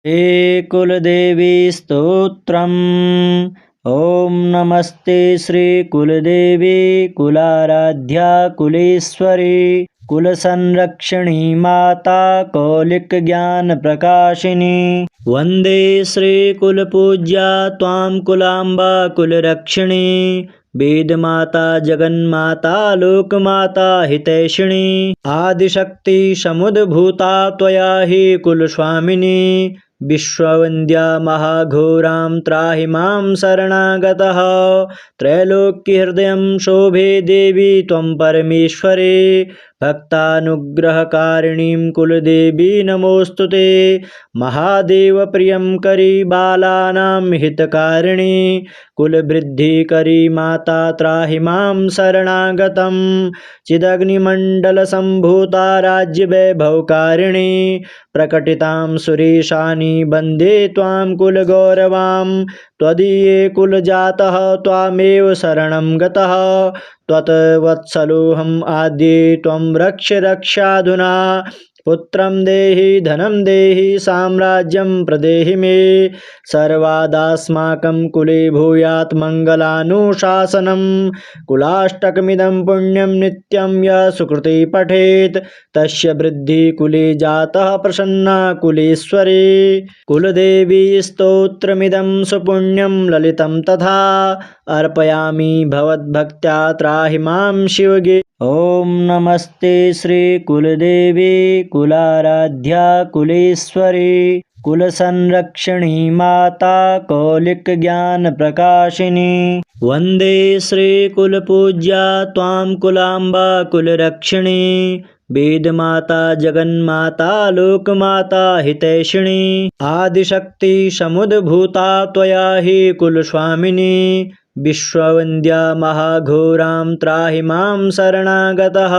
हे कुलदेवी स्तोत्रम्। ॐ नमस्ते श्रीकुलदेवी कुलाराध्या कुलेश्वरी कुलसंरक्षणी माता कौलिकज्ञानप्रकाशिनी। वन्दे श्रीकुलपूज्या त्वां कुलाम्बा कुलरक्षिणी। वेदमाता जगन्माता लोकमाता हितैषिणी। आदिशक्ति समुद्भूता त्वया हि कुलस्वामिनी। विश्ववन्द्या महाघोरां त्राहि मां शरणागतः। त्रैलोक्यहृदयं शोभे देवी त्वं परमेश्वरी। भक्तानुग्रहकारिणीं कुलदेवी नमोऽस्तुते। महादेवप्रियङ्करी बालानां हितकारिणी। कुलवृद्धिकरी माता त्राहि मां शरणागतं। चिदग्निमण्डलसम्भूता राज्यवैभवकारिणी। प्रकटितां सुरेशानी वन्दे त्वां कुलगौरवां। त्वदीये कुलजातः त्वामेव शरणं गतः। त्वत्वत्सलोऽहम् आद्ये त्वं रक्ष रक्षाधुना। पुत्रं देहि धनं देहि साम्राज्यं प्रदेहि मे। सर्वादास्माकं कुले भूयात् मङ्गलानुशासनं। कुलाष्टकमिदं पुण्यं नित्यं यः सुकृती पठेत् तस्य वृद्धिः कुले जातः प्रसन्ना कुलेश्वरी। कुलदेवी स्तोत्रमिदं सुपुण्यं ललितं तथा अर्पयामि भवद्भक्त्या त्राहि मां शिवगे। ॐ नमस्ते श्रीकुलदेवी कुलाराध्या कुलेश्वरी कुलसंरक्षणी माता कौलिकज्ञानप्रकाशिनी। वन्दे श्रीकुलपूज्या त्वां कुलाम्बा कुलरक्षिणी। वेदमाता जगन्माता लोकमाता हितैषिणी। आदिशक्ति समुद्भूता त्वया हि कुलस्वामिनी। विश्ववन्द्या महाघोरां त्राहि मां शरणागतः।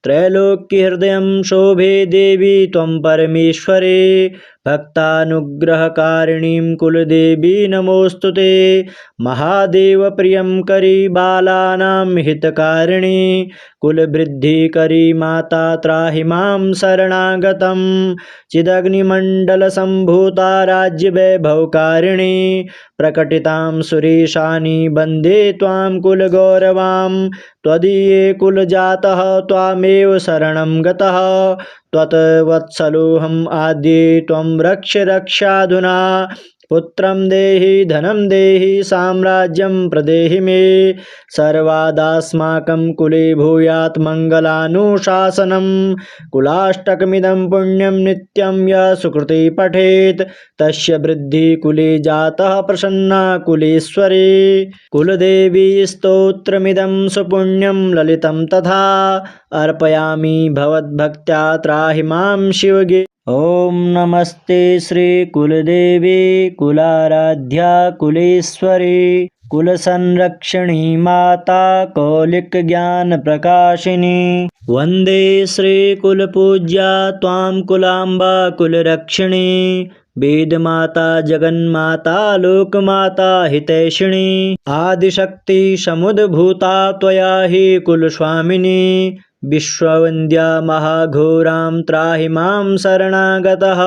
त्रैलोक्यहृदयं शोभे देवी त्वं परमेश्वरी। भक्तानुग्रहकारिणीं कुलदेवी नमोऽस्तुते। महादेवप्रियङ्करी बालानां हितकारिणी। कुलवृद्धिकरी माता त्राहि मां शरणागतं। चिदग्निमण्डलसम्भूता राज्यवैभवकारिणी। प्रकटितां सुरेशानी वन्दे त्वां कुलगौरवां। त्वदीये कुलजातः त्वामेव शरणं गतः। त्वत्वत्सलोऽहम् आद्ये त्वं रक्ष रक्षाधुना। पुत्रं देहि धनं देहि साम्राज्यं प्रदेहि मे। सर्वादास्माकं कुले भूयात् मङ्गलानुशासनं। कुलाष्टकमिदं पुण्यं नित्यं यः सुकृती पठेत् तस्य वृद्धिः कुले जातः प्रसन्ना कुलेश्वरी। कुलदेवी स्तोत्रमिदं सुपुण्यं ललितं तथा अर्पयामि भवद्भक्त्या त्राहि मां शिवगे। ॐ नमस्ते श्रीकुलदेवी कुलाराध्या कुलेश्वरी कुलसंरक्षणी माता कौलिकज्ञानप्रकाशिनी। वन्दे श्रीकुलपूज्या त्वां कुलाम्बा कुलरक्षिणी। वेदमाता जगन्माता लोकमाता हितैषिणी। आदिशक्ति समुद्भूता त्वया हि कुलस्वामिनी। विश्ववन्द्या महाघोरां त्राहि मां शरणागतः।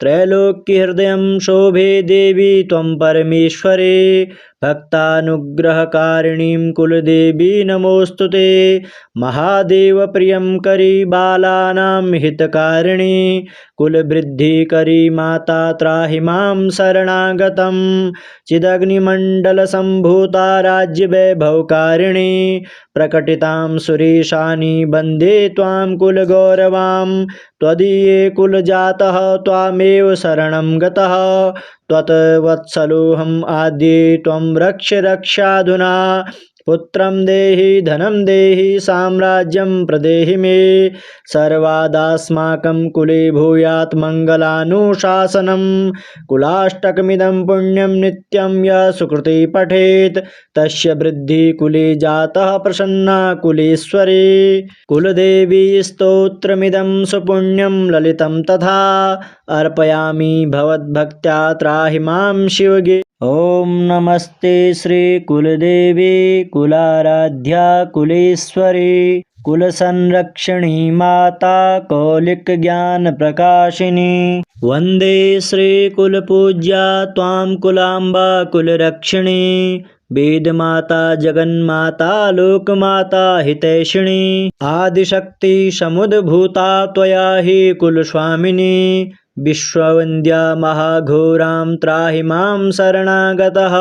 त्रैलोक्यहृदयं शोभे देवी त्वं परमेश्वरी। भक्तानुग्रहकारिणीं कुलदेवी नमोऽस्तुते। महादेवप्रियङ्करी बालानां हितकारिणी। कुलवृद्धिकरी माता त्राहि मां शरणागतं। चिदग्निमण्डलसम्भूता राज्यवैभवकारिणी। प्रकटितां सुरेशानी वन्दे त्वां कुलगौरवां। त्वदीये कुलजातः त्वामेव शरणं गतः। त्वत्वत्सलोऽहम् आद्ये त्वं रक्ष रक्षाधुना। पुत्रं देहि धनं देहि साम्राज्यं प्रदेहि मे। सर्वादास्माकं कुले भूयात् मङ्गलानुशासनं। कुलाष्टकमिदं पुण्यं नित्यं यः सुकृती पठेत् तस्य वृद्धिः कुले जातः प्रसन्ना कुलेश्वरी। कुलदेवी स्तोत्रमिदं सुपुण्यं ललितं तथा अर्पयामि भवद्भक्त्या त्राहि मां शिवगे। ॐ नमस्ते श्रीकुलदेवी कुलाराध्या कुलेश्वरी कुलसंरक्षणी माता कौलिकज्ञानप्रकाशिनी। वन्दे श्रीकुलपूज्या त्वां कुलाम्बा कुलरक्षिणी। वेदमाता जगन्माता लोकमाता हितैषिणी। आदिशक्ति समुद्भूता त्वया हि कुलस्वामिनी। विश्ववन्द्या महाघोरां त्राहि मां शरणागतः।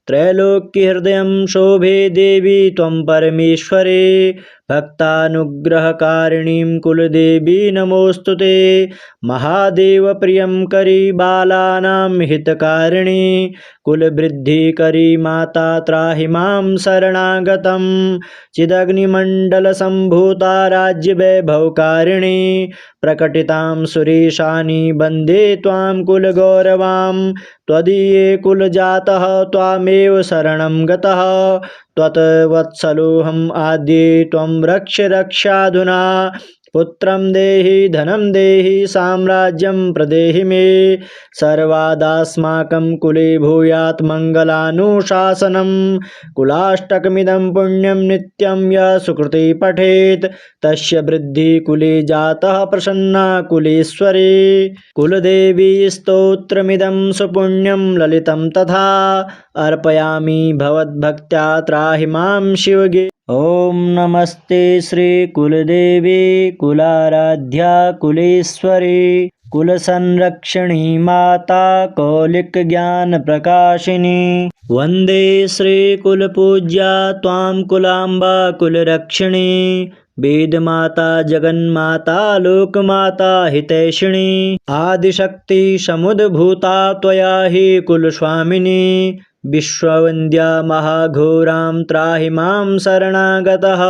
त्रैलोक्यहृदयं शोभे देवी त्वं परमेश्वरी। भक्तानुग्रहकारिणीं कुलदेवी नमोऽस्तुते। महादेवप्रियं करी बालानां हितकारिणी। कुलवृद्धिकरी माता त्राहि मां शरणागतं। चिदग्निमण्डलसम्भूता राज्यवैभवकारिणी। प्रकटितां सुरेशानी वन्दे त्वां कुलगौरवां। त्वदीये कुलजातः त्वामेव शरणं गतः। त्वत्वत्सलोऽहम् आद्ये त्वं रक्ष रक्षाधुना। पुत्रं देहि धनं देहि साम्राज्यं प्रदेहि मे। सर्वादास्माकं कुले भूयात् मङ्गलानुशासनं। कुलाष्टकमिदं पुण्यं नित्यं यः सुकृती पठेत्। तस्य वृद्धि कुले जातः प्रसन्ना कुलेश्वरी। कुलदेवी स्तोत्रमिदं सुपुण्यं ललितं तथा। अर्पयामि भवद्भक्त्या त्राहि मां शिवगे। ॐ नमस्ते श्रीकुलदेवी कुलाराध्या कुलेश्वरी। कुलसंरक्षणी माता कौलिकज्ञानप्रकाशिनी। वन्दे श्रीकुलपूज्या त्वां कुलाम्बा कुलरक्षिणी। वेदमाता जगन्माता लोकमाता हितैषिणी। आदिशक्ति समुद्भूता त्वया हि कुलस्वामिनी। विश्ववन्द्या महाघोरां त्राहि मां शरणागतः।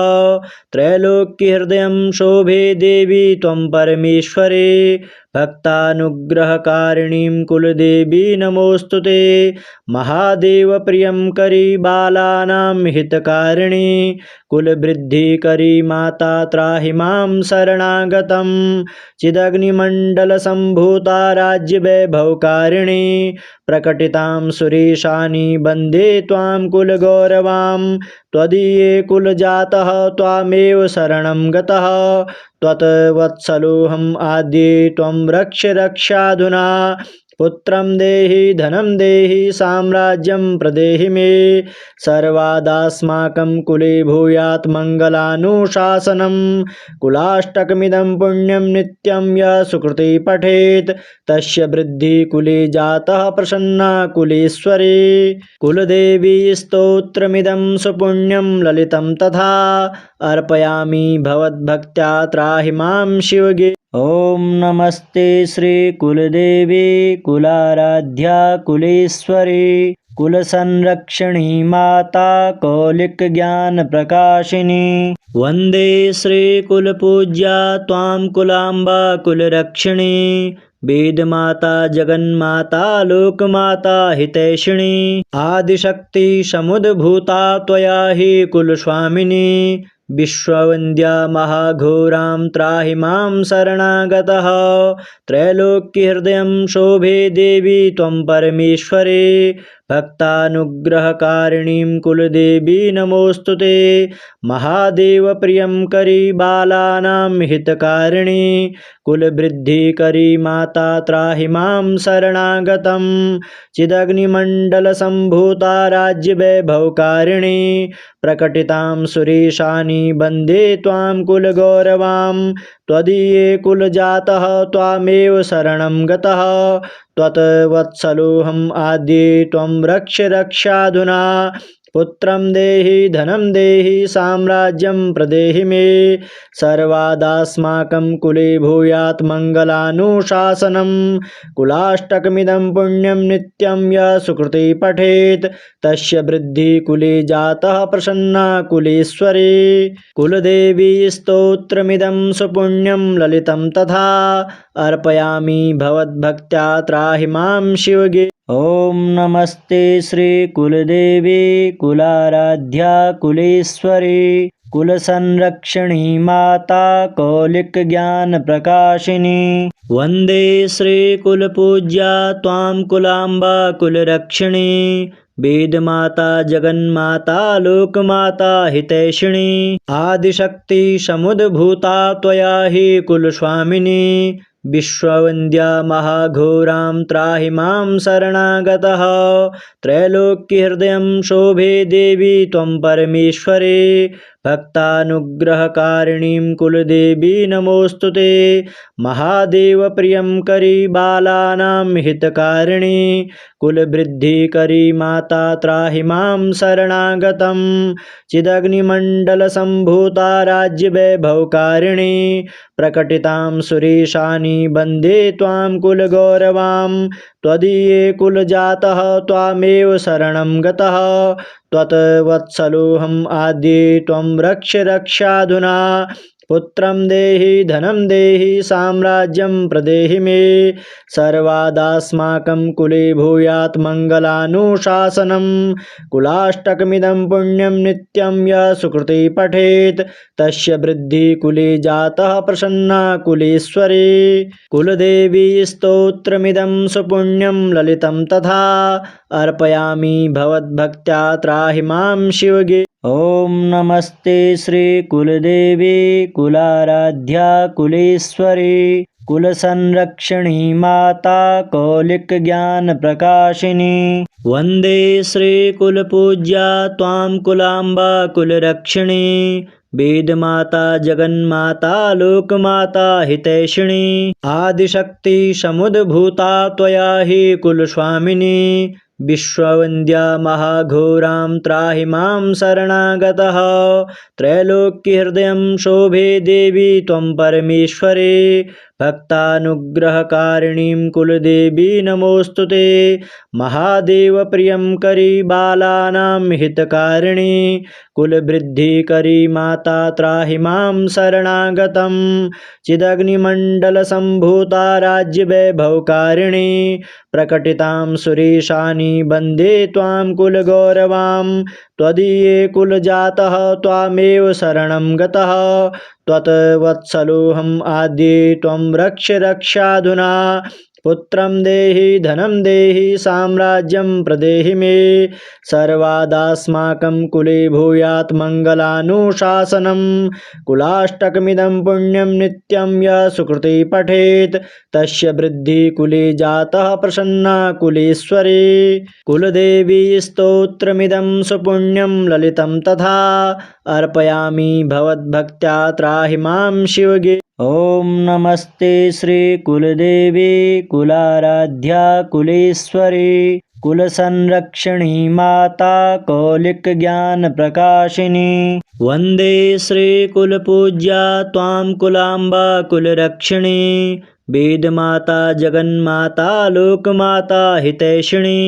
त्रैलोक्यहृदयं शोभे देवी त्वं परमेश्वरी। भक्तानुग्रहकारिणीं कुलदेवी नमोऽस्तुते। महादेवप्रियं करी बालानां हितकारिणी। कुलवृद्धिकरी माता त्राहि मां शरणागतं। चिदग्निमण्डलसम्भूता राज्यवैभवकारिणी। प्रकटितां सुरेशानी वन्दे त्वां कुलगौरवां। त्वदीये कुलजातः त्वामेव शरणं गतः। त्वत्वत्सलोऽहम् आद्ये त्वं रक्ष रक्षाधुना। पुत्रं देहि धनं देहि साम्राज्यं प्रदेहि मे। सर्वादास्माकं कुले भूयात् मङ्गलानुशासनं। कुलाष्टकमिदं पुण्यं नित्यं यः सुकृती पठेत्। तस्य वृद्धि कुले जातः प्रसन्ना कुलेश्वरी। कुलदेवी स्तोत्रमिदं सुपुण्यं ललितं तथा। अर्पयामि भवद्भक्त्या त्राहि मां शिवगे। ॐ नमस्ते श्रीकुलदेवी कुलाराध्या कुलेश्वरी। कुलसंरक्षणी माता कौलिकज्ञानप्रकाशिनी। वन्दे श्रीकुलपूज्या त्वां कुलाम्बा कुलरक्षिणी। वेदमाता जगन्माता लोकमाता हितैषिणी। आदिशक्ति समुद्भूता त्वया हि कुलस्वामिनी। विश्ववन्द्या महाघोरां त्राहि मां शरणागतः। त्रैलोक्यहृदयं शोभे देवी त्वं परमेश्वरी। भक्तानुग्रहकारिणीं कुलदेवी नमोऽस्तुते। महादेवप्रियं करी बालानां हितकारिणी। कुलवृद्धिकरी माता त्राहि मां शरणागतं। चिदग्निमण्डलसम्भूता राज्यवैभवकारिणी। प्रकटितां सुरेशानी वन्दे त्वां कुलगौरवां। त्वदीये कुलजातः त्वामेव शरणं गतः। त्वत्वत्सलोऽहम् आद्ये त्वं रक्ष रक्षाधुना। पुत्रं देहि धनं देहि साम्राज्यं प्रदेहि मे। सर्वादास्माकं कुले भूयात् मङ्गलानुशासनं। कुलाष्टकमिदं पुण्यं नित्यं यः सुकृती पठेत्। तस्य वृद्धि कुले जातः प्रसन्ना कुलेश्वरी। कुलदेवी स्तोत्रमिदं सुपुण्यं ललितं तथा। अर्पयामि भवद्भक्त्या त्राहि मां शिवगे। ॐ नमस्ते श्रीकुलदेवी कुलाराध्या कुलेश्वरी। कुलसंरक्षणी माता कौलिकज्ञानप्रकाशिनी। वन्दे श्रीकुलपूज्या त्वां कुलाम्बा कुलरक्षिणी। वेदमाता जगन्माता लोकमाता हितैषिणी आदिशक्ति समुद्भूता त्वया हि कुलस्वामिनी विश्ववन्द्या महाघोरां त्राहि मां शरणागतः त्रैलोक्यहृदयं शोभे देवी त्वं परमेश्वरी भक्तानुग्रहकारिणीं कुलदेवी नमोऽस्तु ते महादेवप्रियं करी बालानां हितकारिणी कुलवृद्धिकरी माता त्राहि मां शरणागतं चिदग्निमण्डलसम्भूता राज्यवैभवकारिणी प्रकटितां सुरेशानि वन्दे त्वां कुलगौरवां त्वदीये कुलजातः त्वामेव शरणं गतः त्वत्वत्सलोऽहम् आद्ये त्वं रक्ष रक्षाधुना पुत्रं देहि धनं देहि साम्राज्यं प्रदेहि मे सर्वादास्माकं कुले भूयात् मङ्गलानुशासनं कुलाष्टकमिदं पुण्यं नित्यं यः सुकृती पठेत् तस्य वृद्धि कुले जातः प्रसन्ना कुलेश्वरी कुलदेवी स्तोत्रमिदं सुपुण्यं ललितं तथा अर्पयामि भवद्भक्त्या त्राहि मां शिवगे। ओम नमस्ते श्री कुलदेवी कुलाराध्या कुलेश्वरी कुलसंरक्षणी माता कौलिक ज्ञान प्रकाशिनी वंदे श्री कुलपूज्या त्वां कुलाम्बा कुलरक्षिणी वेदमाता जगन्माता लोकमाता हितैषिणी आदिशक्ति समुद्भूता त्वया हि कुलस्वामिनी विश्ववन्द्या महाघोरां त्राहि मां शरणागतः त्रैलोक्यहृदयं शोभे देवी त्वं परमेश्वरी भक्तानुग्रहकारिणीं कुलदेवी नमोऽस्तु ते महादेवप्रियं करी बालानां हितकारिणी कुलवृद्धिकरी माता त्राहि मां शरणागतं चिदग्निमण्डलसम्भूता राज्यवैभवकारिणी प्रकटितां सुरेशानि वन्दे त्वां कुलगौरवां त्वदीये कुलजातः त्वामेव शरणं गतः त्वत्वत्सलोऽहम् आद्ये त्वं रक्ष रक्षाधुना पुत्रं देहि धनं देहि साम्राज्यं प्रदेहि मे सर्वादास्माकं कुले भूयात् मङ्गलानुशासनं कुलाष्टकमिदं पुण्यं नित्यं यः सुकृती पठेत् तस्य वृद्धि कुले जातः प्रसन्ना कुलेश्वरी कुलदेवी स्तोत्रमिदं सुपुण्यं ललितं तथा अर्पयामि भवद्भक्त्या त्राहि मां शिवगे। ओम नमस्ते श्री कुलदेवी कुलाराध्या कुलेश्वरी कुलसंरक्षणी माता कौलिक ज्ञान प्रकाशिनी वंदे श्री कुलपूज्या त्वां कुलाम्बा कुलरक्षिणी वेदमाता जगन्माता लोकमाता हितैषिणी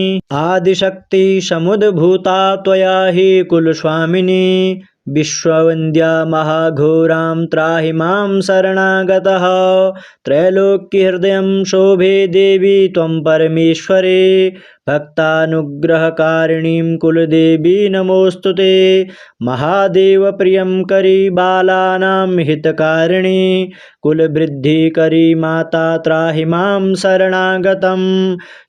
आदिशक्ति समुद्भूता त्वया हि कुलस्वामिनी विश्ववन्द्या महाघोरां त्राहि मां शरणागतः त्रैलोक्यहृदयं शोभे देवी त्वं परमेश्वरी भक्तानुग्रहकारिणीं कुलदेवी नमोऽस्तु ते महादेवप्रियं करी बालानां हितकारिणी कुलवृद्धिकरी माता त्राहि मां शरणागतं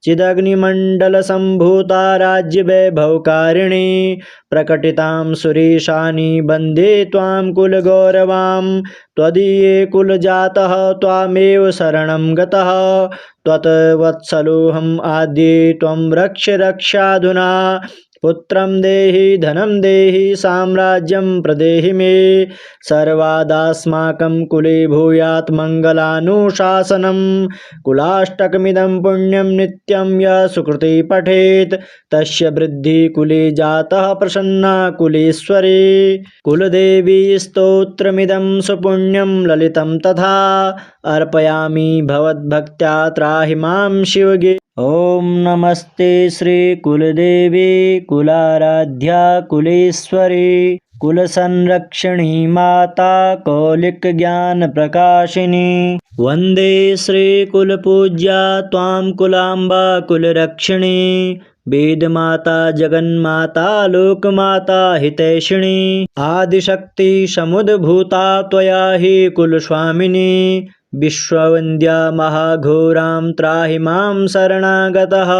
चिदग्निमण्डलसम्भूता राज्यवैभवकारिणी प्रकटितां सुरेशानि वन्दे त्वां कुलगौरवां त्वदीये कुलजातः त्वामेव शरणं गतः त्वत्वत्सलोऽहम् आद्ये त्वं रक्ष रक्षाधुना पुत्रं देहि धनं देहि साम्राज्यं प्रदेहि मे सर्वादास्माकं कुले भूयात् मङ्गलानुशासनं कुलाष्टकमिदं पुण्यं नित्यं यः सुकृती पठेत् तस्य वृद्धि कुले जातः प्रसन्ना कुलेश्वरी कुलदेवी स्तोत्रमिदं सुपुण्यं ललितं तथा अर्पयामि भवद्भक्त्या त्राहि मां शिवगे। ओम नमस्ते श्री कुलदेवी कुलाराध्या कुलेश्वरी कुलसंरक्षणी माता कौलिक ज्ञान प्रकाशिनी वंदे श्री कुलपूज्या त्वां कुलाम्बा कुलरक्षिणी वेदमाता जगन्माता लोकमाता हितैषिणी आदिशक्ति समुद्भूता त्वया हि कुलस्वामिनी विश्ववन्द्या महाघोरां त्राहि मां शरणागतः।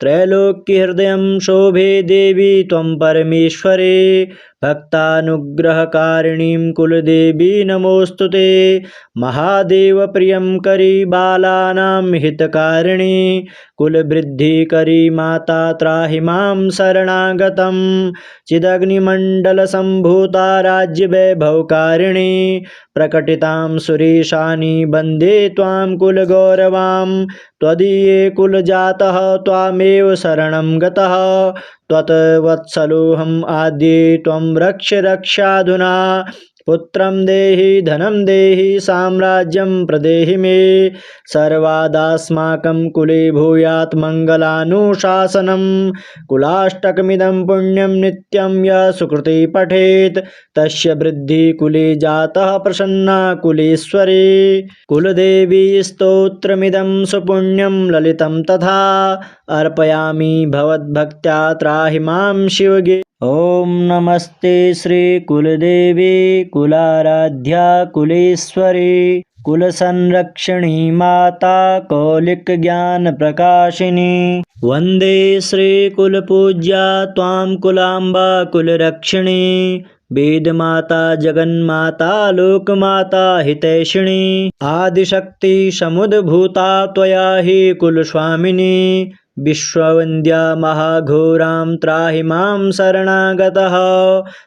त्रैलोक्यहृदयं शोभे देवी त्वं परमेश्वरे। भक्तानुग्रहकारिणीं कुलदेवी नमोऽस्तुते। महादेवप्रियं करी बालानां हितकारिणी। कुलवृद्धिकरी माता त्राहि मां शरणागतं। चिदग्निमण्डलसम्भूता राज्यवैभवकारिणी। प्रकटितां सुरेशानि वन्दे त्वां कुलगौरवां। त्वदीये कुलजातः त्वामेव शरणं गतः। त्वत्वत्सलोऽहम् आद्ये त्वं रक्ष रक्षाधुना। पुत्रं देहि धनं देहि साम्राज्यं प्रदेहि मे। सर्वादास्माकं कुले भूयात् मङ्गलानुशासनं। कुलाष्टकमिदं पुण्यं नित्यं यः सुकृती पठेत् तस्य वृद्धिः कुले जातः प्रसन्ना कुलेश्वरी। कुलदेवी स्तोत्रमिदं सुपुण्यं ललितं तथा अर्पयामि भवद्भक्त्या त्राहि मां शिवगे। ॐ नमस्ते श्रीकुलदेवी कुलाराध्या कुलेश्वरी। कुलसंरक्षणी माता कौलिकज्ञानप्रकाशिनी। वन्दे श्रीकुलपूज्या त्वां कुलाम्बा कुलरक्षिणी। वेदमाता जगन्माता लोकमाता हितैषिणी। आदिशक्ति समुद्भूता त्वया हि कुलस्वामिनी। विश्ववन्द्या महाघोरां त्राहि मां शरणागतः।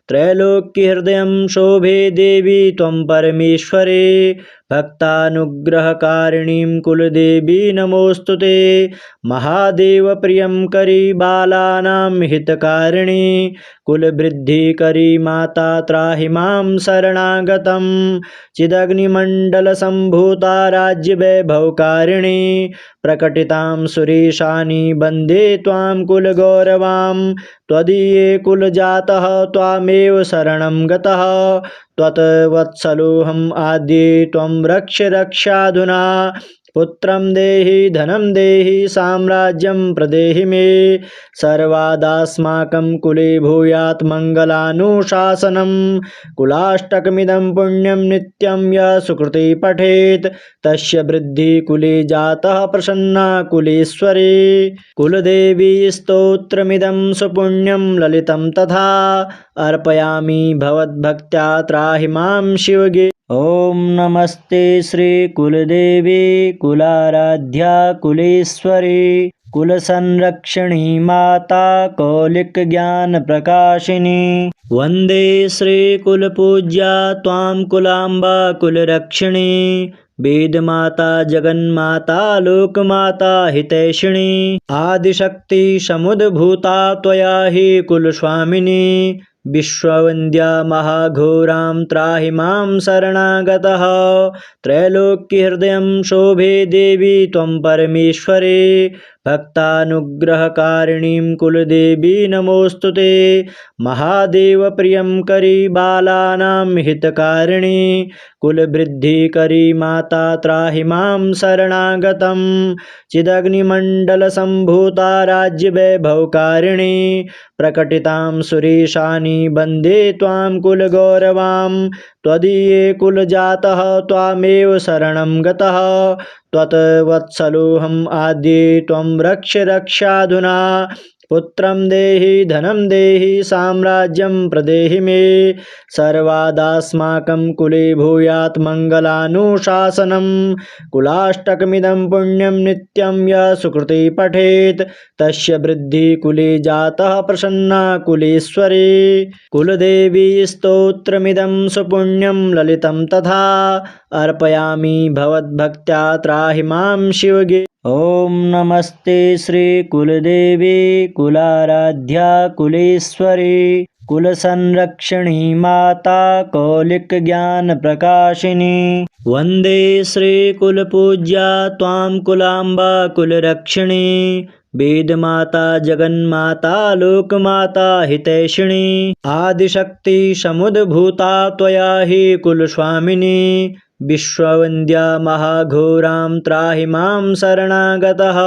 त्रैलोक्यहृदयं शोभे देवी त्वं परमेश्वरे। भक्तानुग्रहकारिणीं कुलदेवी नमोऽस्तुते। महादेवप्रियं करी बालानां हितकारिणी। कुलवृद्धिकरी माता त्राहि मां शरणागतं। चिदग्निमण्डलसम्भूता राज्यवैभवकारिणी। प्रकटितां सुरेशानि वन्दे त्वां कुलगौरवां। त्वदीये कुलजातः त्वामेव शरणं गतः। त्वत्वत्सलोऽहम् आद्ये त्वं रक्ष रक्षाधुना। पुत्रं देहि धनं देहि साम्राज्यं प्रदेहि मे। सर्वादास्माकं कुले भूयात् मङ्गलानुशासनं। कुलाष्टकमिदं पुण्यं नित्यं यः सुकृती पठेत् तस्य वृद्धिः कुले जातः प्रसन्ना कुलेश्वरी। कुलदेवी स्तोत्रमिदं सुपुण्यं ललितं तथा अर्पयामि भवद्भक्त्या त्राहि मां शिवगे। ॐ नमस्ते श्रीकुलदेवी कुलाराध्या कुलेश्वरी। कुलसंरक्षणी माता कौलिकज्ञानप्रकाशिनी। वन्दे श्रीकुलपूज्या त्वां कुलाम्बा कुलरक्षिणी। वेदमाता जगन्माता लोकमाता हितैषिणी। आदिशक्ति समुद्भूता त्वया हि कुलस्वामिनी। विश्ववन्द्या महाघोरां त्राहि मां शरणागतः। त्रैलोक्यहृदयं शोभे देवी त्वं परमेश्वरे। भक्तानुग्रहकारिणीं कुलदेवी नमोऽस्तुते। महादेवप्रियं करी बालानां हितकारिणी। कुलवृद्धिकरी माता त्राहि मां शरणागतं। चिदग्निमण्डलसम्भूता राज्यवैभवकारिणी। प्रकटितां सुरेशानि वन्दे त्वां कुलगौरवां। त्वदीये कुलजातः त्वामेव शरणं गतः। त्वत्वत्सलोऽहम् आद्ये त्वं रक्ष रक्षाधुना। पुत्रं देहि धनं देहि साम्राज्यं प्रदेहि मे। सर्वादास्माकं कुले भूयात् मङ्गलानुशासनं। कुलाष्टकमिदं पुण्यं नित्यं यः सुकृती पठेत् तस्य वृद्धिः कुले जातः प्रसन्ना कुलेश्वरी। कुलदेवी स्तोत्रमिदं सुपुण्यं ललितं तथा अर्पयामि भवद्भक्त्या त्राहि मां शिवगे। ॐ नमस्ते श्रीकुलदेवी कुलाराध्या कुलेश्वरी। कुलसंरक्षणी माता कौलिकज्ञानप्रकाशिनी। वन्दे श्रीकुलपूज्या त्वां कुलाम्बा कुलरक्षिणी। वेदमाता जगन्माता लोकमाता हितैषिणी। आदिशक्ति समुद्भूता त्वया हि कुलस्वामिनी। विश्ववन्द्या महाघोरां त्राहि मां शरणागतः।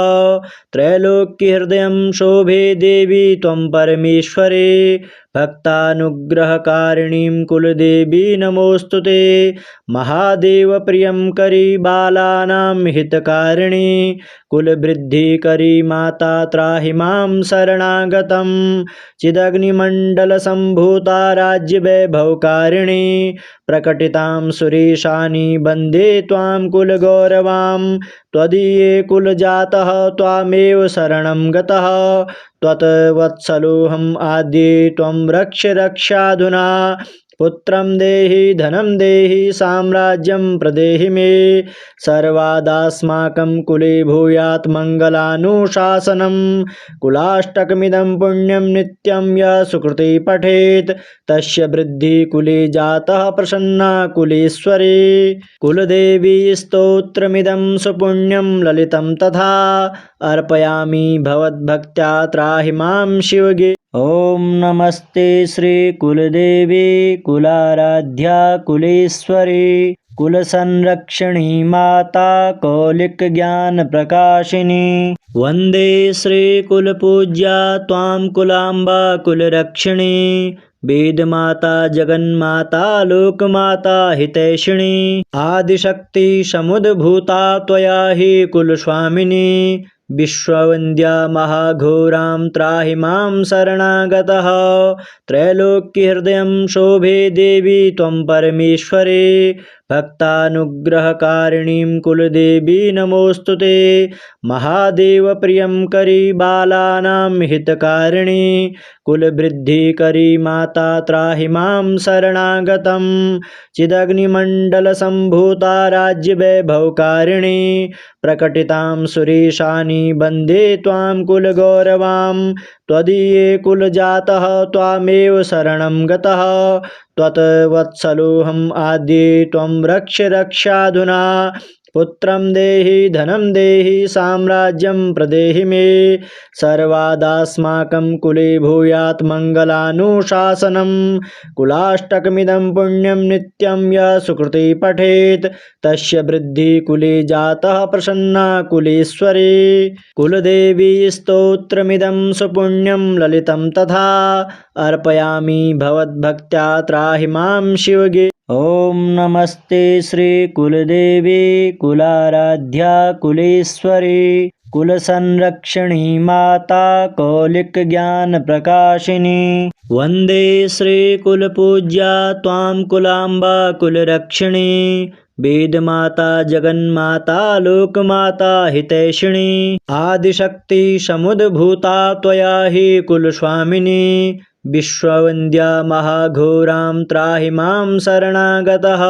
त्रैलोक्यहृदयं शोभे देवी त्वं परमेश्वरे। भक्तानुग्रहकारिणीं कुलदेवी नमोऽस्तुते। महादेवप्रियं करी बालानां हितकारिणी कुलवृद्धिकरी माता त्राहि मां शरणागतं। चिदग्निमण्डलसम्भूता राज्यवैभवकारिणी प्रकटितां सुरेशानि वन्दे त्वां कुलगौरवां। त्वदीये कुलजातः त्वामेव शरणं गतः। त्वत्वत्सलोऽहम् आद्ये त्वं रक्ष रक्षाधुना। पुत्रं देहि धनं देहि साम्राज्यं प्रदेहि मे। सर्वादास्माकं कुले भूयात् मङ्गलानुशासनं। कुलाष्टकमिदं पुण्यं नित्यं यः सुकृती पठेत् तस्य वृद्धिः कुले जातः प्रसन्ना कुलेश्वरी। कुलदेवी स्तोत्रमिदं सुपुण्यं ललितं तथा अर्पयामि भवद्भक्त्या त्राहि मां शिवगे। ॐ नमस्ते श्रीकुलदेवी कुलाराध्या कुलेश्वरी कुलसंरक्षणी माता कौलिकज्ञानप्रकाशिनी। वन्दे श्रीकुलपूज्या त्वां कुलाम्बा कुलरक्षिणी। वेदमाता जगन्माता लोकमाता हितैषिणी। आदिशक्ति समुद्भूता त्वया हि कुलस्वामिनी। विश्ववन्द्या महाघोरां त्राहि मां शरणागतः। त्रैलोक्यहृदयं शोभे देवी त्वं परमेश्वरी। भक्तानुग्रहकारिणीं कुलदेवी नमोऽस्तुते। महादेवप्रियं करी बालानां हितकारिणी कुलवृद्धिकरी माता त्राहि मां शरणागतं। चिदग्निमण्डलसम्भूता राज्यवैभवकारिणी प्रकटितां सुरेशानि वन्दे त्वां कुलगौरवां। त्वदीये कुलजातः त्वामेव शरणं गतः। त्वत्वत्सलोऽहम् आद्ये त्वं रक्ष रक्षाधुना। पुत्रं देहि धनं देहि साम्राज्यं प्रदेहि मे। सर्वादास्माकं कुले भूयात् मङ्गलानुशासनं। कुलाष्टकमिदं पुण्यं नित्यं यः सुकृती पठेत् तस्य वृद्धिः कुले जातः प्रसन्ना कुलेश्वरी। कुलदेवी स्तोत्रमिदं सुपुण्यं ललितं तथा अर्पयामि भवद्भक्त्या त्राहि मां शिवगे। ॐ नमस्ते श्रीकुलदेवी कुलाराध्या कुलेश्वरी कुलसंरक्षणी माता कौलिकज्ञानप्रकाशिनी। वन्दे श्रीकुलपूज्या त्वां कुलाम्बा कुलरक्षिणी। वेदमाता जगन्माता लोकमाता हितैषिणी। आदिशक्ति समुद्भूता त्वया हि कुलस्वामिनी। विश्ववन्द्या महाघोरां त्राहि मां शरणागतः।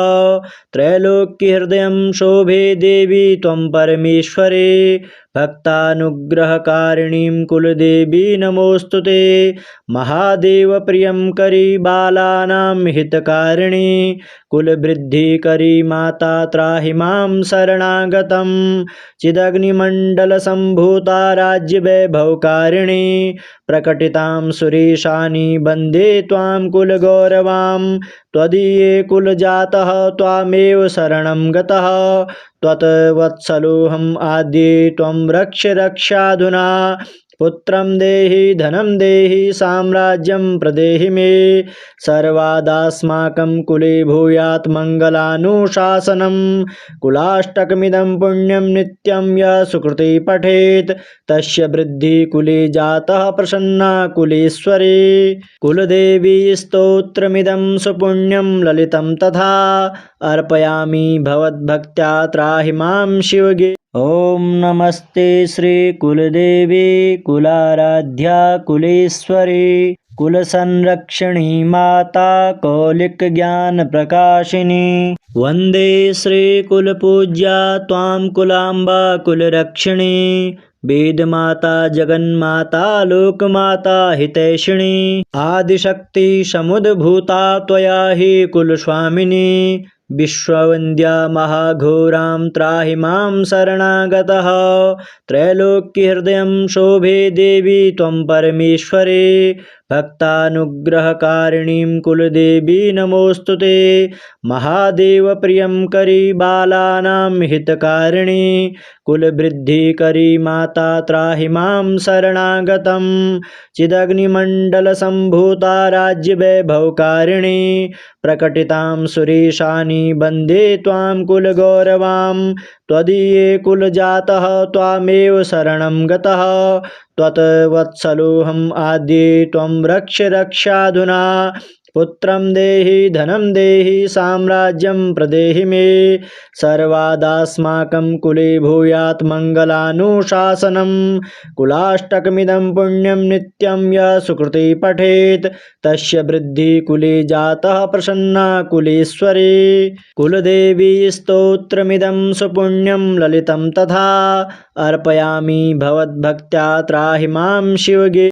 त्रैलोक्यहृदयं शोभे देवी त्वं परमेश्वरी। भक्तानुग्रहकारिणीं कुलदेवी नमोऽस्तुते। महादेवप्रियं करी बालानां हितकारिणी कुलवृद्धिकरी माता त्राहि मां शरणागतं। चिदग्निमण्डलसम्भूता राज्यवैभवकारिणी प्रकटितां सुरेशानि वन्दे त्वां कुलगौरवां। त्वदीये कुलजातः त्वामेव शरणं गतः। त्वत्वत्सलोऽहम् आद्ये त्वं रक्ष रक्षाधुना। पुत्रं देहि धनं देहि साम्राज्यं प्रदेहि मे। सर्वादास्माकं कुले भूयात् मङ्गलानुशासनं। कुलाष्टकमिदं पुण्यं नित्यं यः सुकृती पठेत् तस्य वृद्धिः कुले जातः प्रसन्ना कुलेश्वरी। कुलदेवी स्तोत्रमिदं सुपुण्यं ललितं तथा अर्पयामि भवद्भक्त्या त्राहि मां शिवगे। ॐ नमस्ते श्रीकुलदेवी कुलाराध्या कुलेश्वरी कुलसंरक्षणी माता कौलिकज्ञानप्रकाशिनी। वन्दे श्रीकुलपूज्या त्वां कुलाम्बा कुलरक्षिणी। वेदमाता जगन्माता लोकमाता हितैषिणी। आदिशक्ति समुद्भूता त्वया हि कुलस्वामिनी। विश्ववन्द्या महाघोरां त्राहि मां शरणागतः। त्रैलोक्यहृदयं शोभे देवी त्वं परमेश्वरी। भक्तानुग्रहकारिणीं कुलदेवी नमोऽस्तुते। महादेवप्रियं करी बालानां हितकारिणी कुलवृद्धिकरी माता त्राहि मां शरणागतं। चिदग्निमण्डलसम्भूता राज्यवैभवकारिणी प्रकटितां सुरेशानि वन्दे त्वां कुलगौरवां। त्वदीये कुलजातः त्वामेव शरणं गतः त्वत्वत्सलोऽहम् आद्ये त्वं रक्ष रक्षाधुना। पुत्रं देहि धनं देहि साम्राज्यं प्रदेहि मे सर्वादास्माकं कुले भूयात् मङ्गलानुशासनं। कुलाष्टकमिदं पुण्यं नित्यं यः सुकृती पठेत् तस्य वृद्धिः कुले जातः प्रसन्ना कुलेश्वरी। कुलदेवी स्तोत्रमिदं सुपुण्यं ललितं तथा अर्पयामि भवद्भक्त्या त्राहि मां शिवगे।